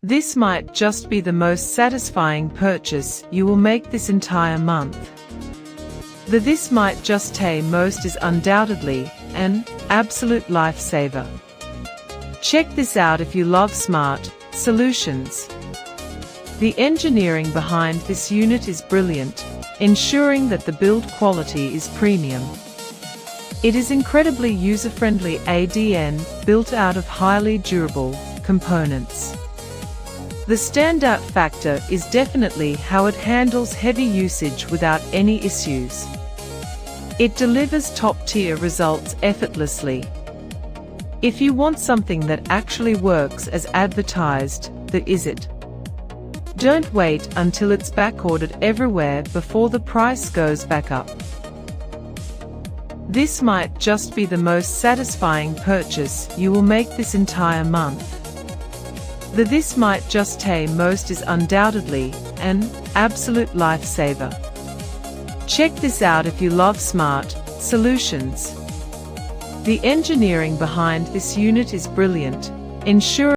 This might just be the most satisfying purchase you will make this entire month. The "this might just tay most" is undoubtedly an absolute lifesaver. Check this out if you love smart solutions. The engineering behind this unit is brilliant, ensuring that the build quality is premium. It is incredibly user-friendly ADN, built out of highly durable components. The standout factor is definitely how it handles heavy usage without any issues. It delivers top-tier results effortlessly. If you want something that actually works as advertised, that is it. Don't wait until it's backordered everywhere before the price goes back up. This might just be the most satisfying purchase you will make this entire month. The "this might just tay most" is undoubtedly an absolute lifesaver. Check this out if you love smart solutions. The engineering behind this unit is brilliant, ensuring